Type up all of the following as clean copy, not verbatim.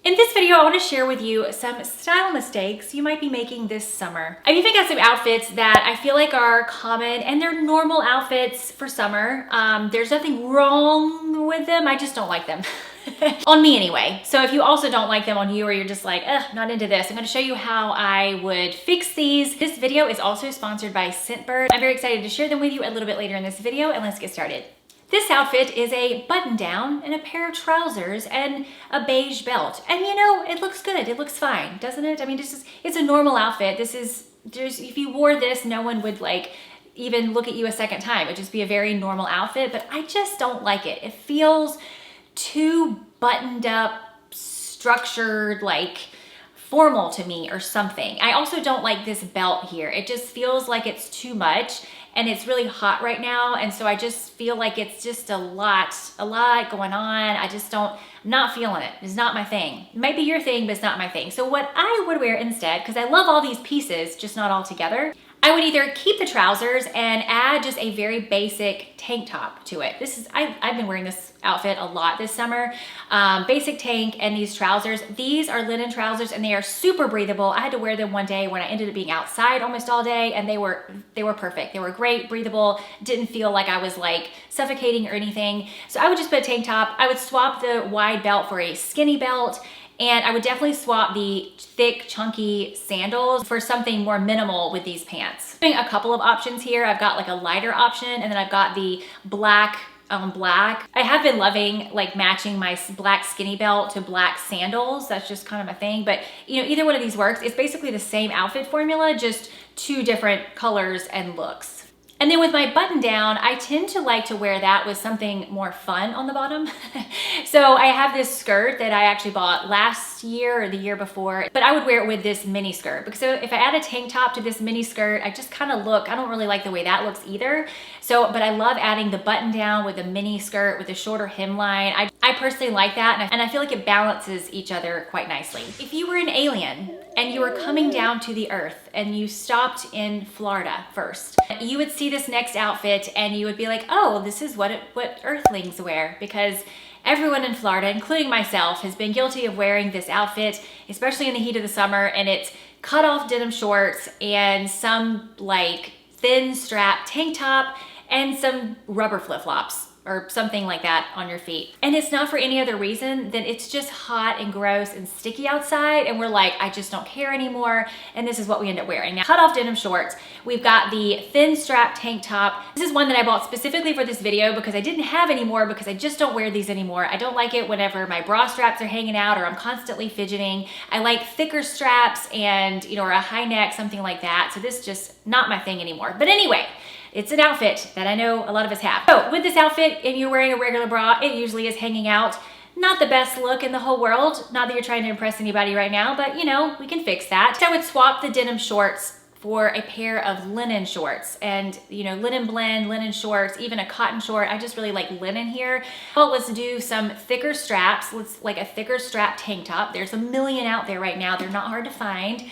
In this video, I want to share with you some style mistakes you might be making this summer. I've even got some outfits that I feel like are common and they're normal outfits for summer. There's nothing wrong with them, I just don't like them. On me anyway. So if you also don't like them on you, or you're just like, not into this, I'm gonna show you how I would fix these. This video is also sponsored by Scentbird. I'm very excited to share them with you a little bit later in this video, and let's get started. This outfit is a button down and a pair of trousers and a beige belt. And you know, it looks good, it looks fine, doesn't it? I mean, it's a normal outfit. If you wore this, no one would even look at you a second time. It'd just be a very normal outfit, but I just don't like it. It feels too buttoned up, structured, formal to me or something. I also don't like this belt here. It just feels like it's too much, and it's really hot right now, and so I just feel like it's just a lot going on. I'm not feeling it. It's not my thing. It might be your thing, but it's not my thing. So what I would wear instead, because I love all these pieces, just not all together, I would either keep the trousers and add just a very basic tank top to it. I've been wearing this outfit a lot this summer. Basic tank and these trousers. These are linen trousers and they are super breathable. I had to wear them one day when I ended up being outside almost all day, and they were perfect. They were great, breathable, didn't feel like I was suffocating or anything. So I would just put a tank top. I would swap the wide belt for a skinny belt. And I would definitely swap the thick, chunky sandals for something more minimal with these pants. Having a couple of options here. I've got a lighter option, and then I've got the black on black. I have been loving matching my black skinny belt to black sandals. That's just kind of my thing. But you know, either one of these works. It's basically the same outfit formula, just two different colors and looks. And then with my button down, I tend to like to wear that with something more fun on the bottom. So I have this skirt that I actually bought last year or the year before, but I would wear it with this mini skirt, because if I add a tank top to this mini skirt, I just kind of I don't really like the way that looks either. But I love adding the button down with a mini skirt with a shorter hemline. I personally like that, and I feel like it balances each other quite nicely. If you were an alien and you were coming down to the earth and you stopped in Florida first, you would see this next outfit and you would be like, oh, this is what earthlings wear, because everyone in Florida, including myself, has been guilty of wearing this outfit, especially in the heat of the summer, and it's cut off denim shorts and some thin strap tank top and some rubber flip-flops or something like that on your feet. And it's not for any other reason than it's just hot and gross and sticky outside, and we're like, I just don't care anymore, and this is what we end up wearing. Now, cut off denim shorts, we've got the thin strap tank top. This is one that I bought specifically for this video because I didn't have any more, because I just don't wear these anymore. I don't like it whenever my bra straps are hanging out or I'm constantly fidgeting. I like thicker straps and, or a high neck, something like that. So this is just not my thing anymore. But anyway, it's an outfit that I know a lot of us have. So with this outfit, and you're wearing a regular bra, it usually is hanging out. Not the best look in the whole world. Not that you're trying to impress anybody right now, but we can fix that. So I would swap the denim shorts for a pair of linen shorts, and linen blend, linen shorts, even a cotton short. I just really like linen here. Well, let's do some thicker straps. Let's a thicker strap tank top. There's a million out there right now. They're not hard to find.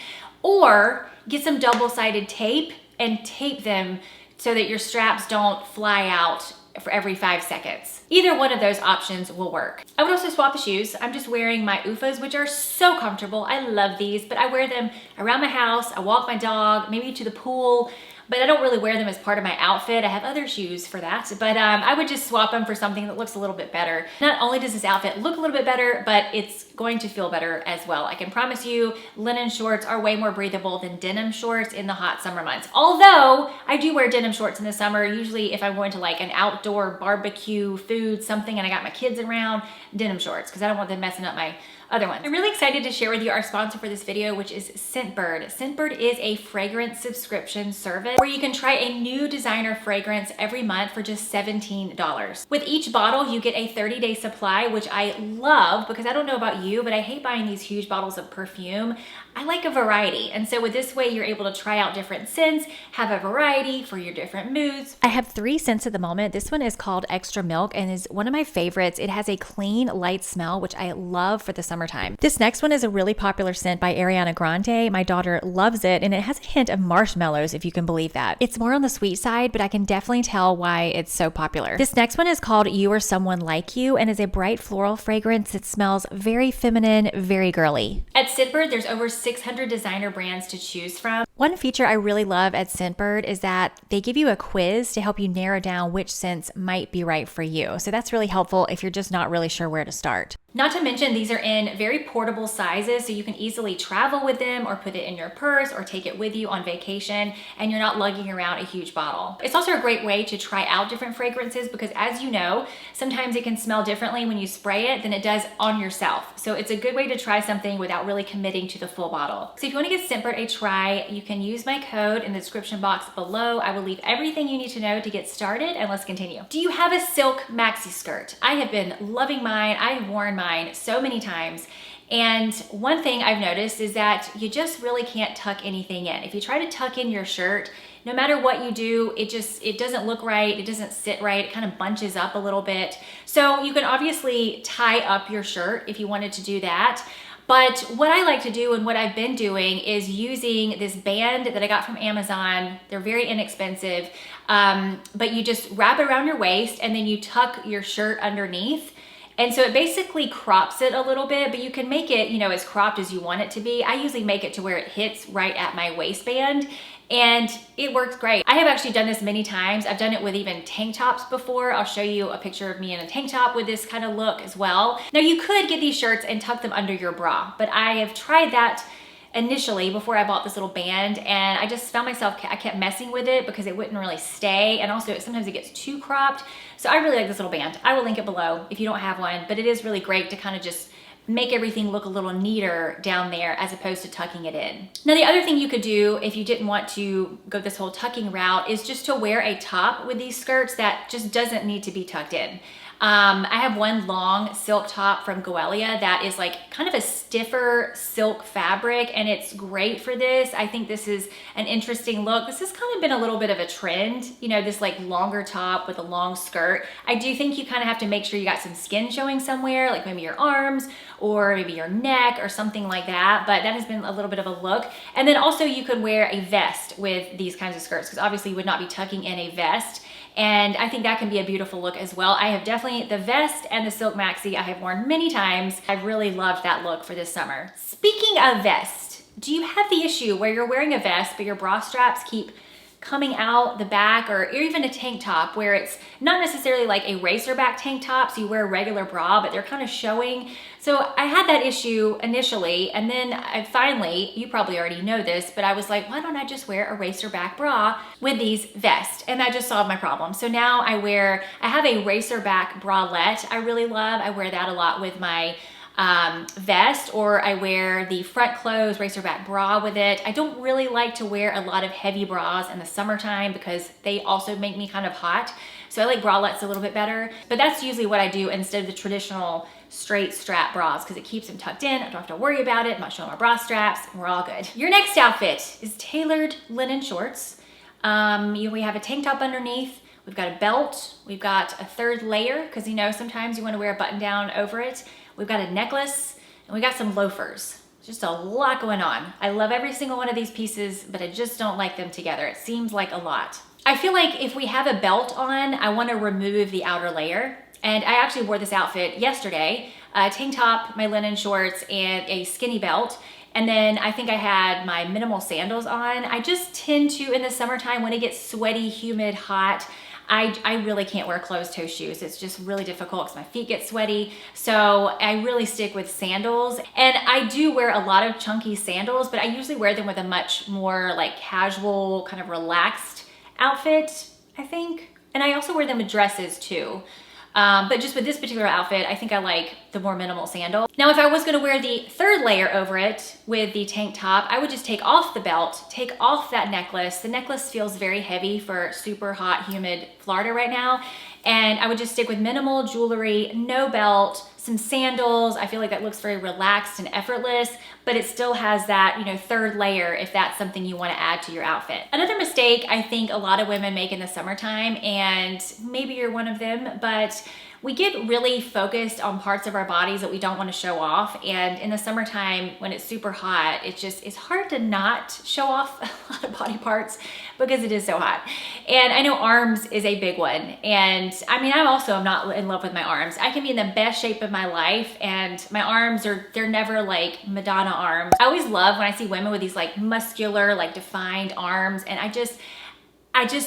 Or get some double-sided tape and tape them so that your straps don't fly out for every 5 seconds. Either one of those options will work. I would also swap the shoes. I'm just wearing my OOFAs, which are so comfortable. I love these, but I wear them around my house. I walk my dog, maybe to the pool, but I don't really wear them as part of my outfit. I have other shoes for that, but I would just swap them for something that looks a little bit better. Not only does this outfit look a little bit better, but it's going to feel better as well. I can promise you, linen shorts are way more breathable than denim shorts in the hot summer months. Although I do wear denim shorts in the summer, usually if I'm going to an outdoor barbecue, food, something, and I got my kids around, denim shorts, because I don't want them messing up my other ones. I'm really excited to share with you our sponsor for this video, which is Scentbird. Scentbird is a fragrance subscription service where you can try a new designer fragrance every month for just $17. With each bottle, you get a 30-day supply, which I love, because I don't know about you, but I hate buying these huge bottles of perfume. I like a variety. And so with this way, you're able to try out different scents, have a variety for your different moods. I have 3 scents at the moment. This one is called Extra Milk and is one of my favorites. It has a clean, light smell, which I love for the summertime. This next one is a really popular scent by Ariana Grande. My daughter loves it, and it has a hint of marshmallows, if you can believe believe that. It's more on the sweet side, but I can definitely tell why it's so popular. This next one is called You or Someone Like You and is a bright floral fragrance that smells very feminine, very girly. At Scentbird, there's over 600 designer brands to choose from. One feature I really love at Scentbird is that they give you a quiz to help you narrow down which scents might be right for you. So that's really helpful if you're just not really sure where to start. Not to mention these are in very portable sizes, so you can easily travel with them or put it in your purse or take it with you on vacation, and you're not lugging around a huge bottle. It's also a great way to try out different fragrances because, as you know, sometimes it can smell differently when you spray it than it does on yourself. So it's a good way to try something without really committing to the full bottle. So if you want to give Scentbird a try, you can use my code in the description box below. I will leave everything you need to know to get started, and let's continue. Do you have a silk maxi skirt? I have been loving mine. I've worn mine so many times. And one thing I've noticed is that you just really can't tuck anything in. If you try to tuck in your shirt, no matter what you do, it doesn't look right, it doesn't sit right, it kind of bunches up a little bit. So you can obviously tie up your shirt if you wanted to do that. But what I like to do and what I've been doing is using this band that I got from Amazon. They're very inexpensive, but you just wrap it around your waist and then you tuck your shirt underneath. And so it basically crops it a little bit, but you can make it, you know, as cropped as you want it to be. I usually make it to where it hits right at my waistband, and it works great. I have actually done this many times. I've done it with even tank tops before. I'll show you a picture of me in a tank top with this kind of look as well. Now you could get these shirts and tuck them under your bra, but I have tried that initially before I bought this little band, and I just found myself, I kept messing with it because it wouldn't really stay, and also sometimes it gets too cropped. So I really like this little band. I will link it below if you don't have one, but it is really great to kind of just make everything look a little neater down there as opposed to tucking it in. Now the other thing you could do if you didn't want to go this whole tucking route is just to wear a top with these skirts that just doesn't need to be tucked in. I have one long silk top from Goelia that is like kind of a stiffer silk fabric, and it's great for this. I think this is an interesting look. This has kind of been a little bit of a trend, you know, this like longer top with a long skirt. I do think you kind of have to make sure you got some skin showing somewhere, like maybe your arms or maybe your neck or something like that, but that has been a little bit of a look. And then also you could wear a vest with these kinds of skirts because obviously you would not be tucking in a vest. And I think that can be a beautiful look as well. I have definitely, the vest and the silk maxi I have worn many times. I've really loved that look for this summer. Speaking of vest, do you have the issue where you're wearing a vest but your bra straps keep coming out the back, or even a tank top where it's not necessarily like a racerback tank top, so you wear a regular bra, but they're kind of showing. So I had that issue initially, and then I finally, you probably already know this, but I was like, why don't I just wear a racerback bra with these vests? And that just solved my problem. So now I have a Racerback Bralette I really love. I wear that a lot with my vest, or I wear the front closed Racerback bra with it. I don't really like to wear a lot of heavy bras in the summertime because they also make me kind of hot. So I like bralettes a little bit better, but that's usually what I do instead of the traditional straight strap bras because it keeps them tucked in. I don't have to worry about it. I'm not showing my bra straps, and we're all good. Your next outfit is tailored linen shorts. We have a tank top underneath. We've got a belt. We've got a third layer because you know sometimes you want to wear a button down over it. We've got a necklace, and we got some loafers. Just a lot going on. I love every single one of these pieces, but I just don't like them together. It seems like a lot. I feel like if we have a belt on, I want to remove the outer layer. And I actually wore this outfit yesterday. A tank top, my linen shorts, and a skinny belt. And then I think I had my minimal sandals on. I just tend to, in the summertime, when it gets sweaty, humid, hot, I really can't wear closed toe shoes. It's just really difficult because my feet get sweaty. So I really stick with sandals. And I do wear a lot of chunky sandals, but I usually wear them with a much more like casual, kind of relaxed outfit, I think. And I also wear them with dresses too. But just with this particular outfit, I think I like the more minimal sandal. Now, if I was gonna wear the third layer over it with the tank top, I would just take off the belt, take off that necklace. The necklace feels very heavy for super hot, humid Florida right now. And I would just stick with minimal jewelry, no belt, some sandals. I feel like that looks very relaxed and effortless, but it still has that, you know, third layer if that's something you want to add to your outfit. Another mistake I think a lot of women make in the summertime, and maybe you're one of them, but we get really focused on parts of our bodies that we don't want to show off. And in the summertime, when it's super hot, it's hard to not show off a lot of body parts because it is so hot. And I know arms is a big one. And I mean, I'm not in love with my arms. I can be in the best shape of my life and my arms they're never like Madonna arms. I always love when I see women with these like muscular, like defined arms. And I just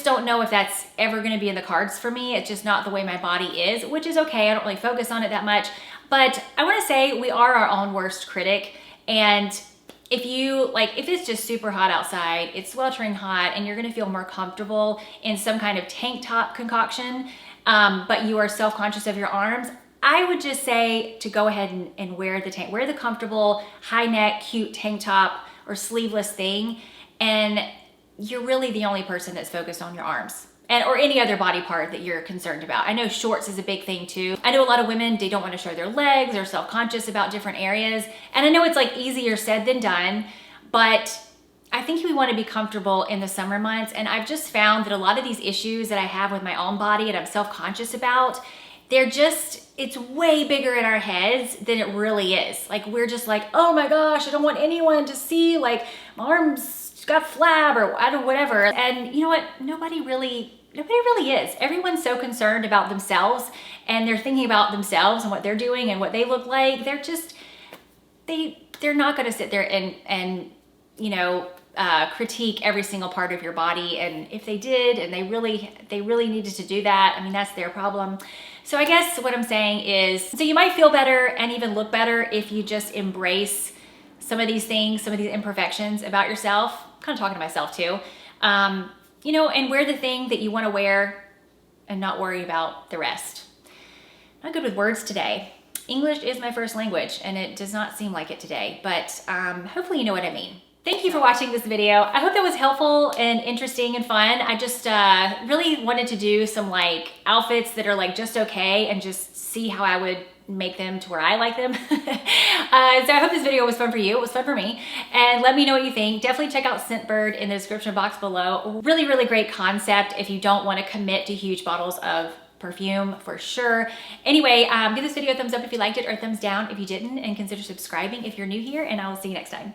don't know if that's ever gonna be in the cards for me. It's just not the way my body is, which is okay. I don't really focus on it that much. But I wanna say we are our own worst critic. And if it's just super hot outside, it's sweltering hot, and you're gonna feel more comfortable in some kind of tank top concoction, but you are self-conscious of your arms, I would just say to go ahead and wear the comfortable high neck, cute tank top or sleeveless thing. And you're really the only person that's focused on your arms or any other body part that you're concerned about. I know shorts is a big thing too. I know a lot of women, they don't want to show their legs, they're self-conscious about different areas. And I know it's like easier said than done, but I think we want to be comfortable in the summer months. And I've just found that a lot of these issues that I have with my own body and I'm self-conscious about, it's way bigger in our heads than it really is. Like we're just like, oh my gosh, I don't want anyone to see like my arms got flab or I don't whatever. And you know what? Nobody really is. Everyone's so concerned about themselves and they're thinking about themselves and what they're doing and what they look like. They're not going to sit there and critique every single part of your body. And if they did and they really needed to do that, I mean, that's their problem. So I guess what I'm saying is, so you might feel better and even look better if you just embrace some of these things, some of these imperfections about yourself. I'm kind of talking to myself too. And wear the thing that you want to wear and not worry about the rest. Not good with words today. English is my first language and it does not seem like it today, but hopefully you know what I mean. Thank you for watching this video. I hope that was helpful and interesting and fun. I just really wanted to do some like outfits that are like just okay and just see how I would make them to where I like them. So I hope this video was fun for you. It was fun for me. And let me know what you think. Definitely check out Scentbird in the description box below. Really, really great concept if you don't want to commit to huge bottles of perfume for sure. Anyway, give this video a thumbs up if you liked it or a thumbs down if you didn't, and consider subscribing if you're new here, and I will see you next time.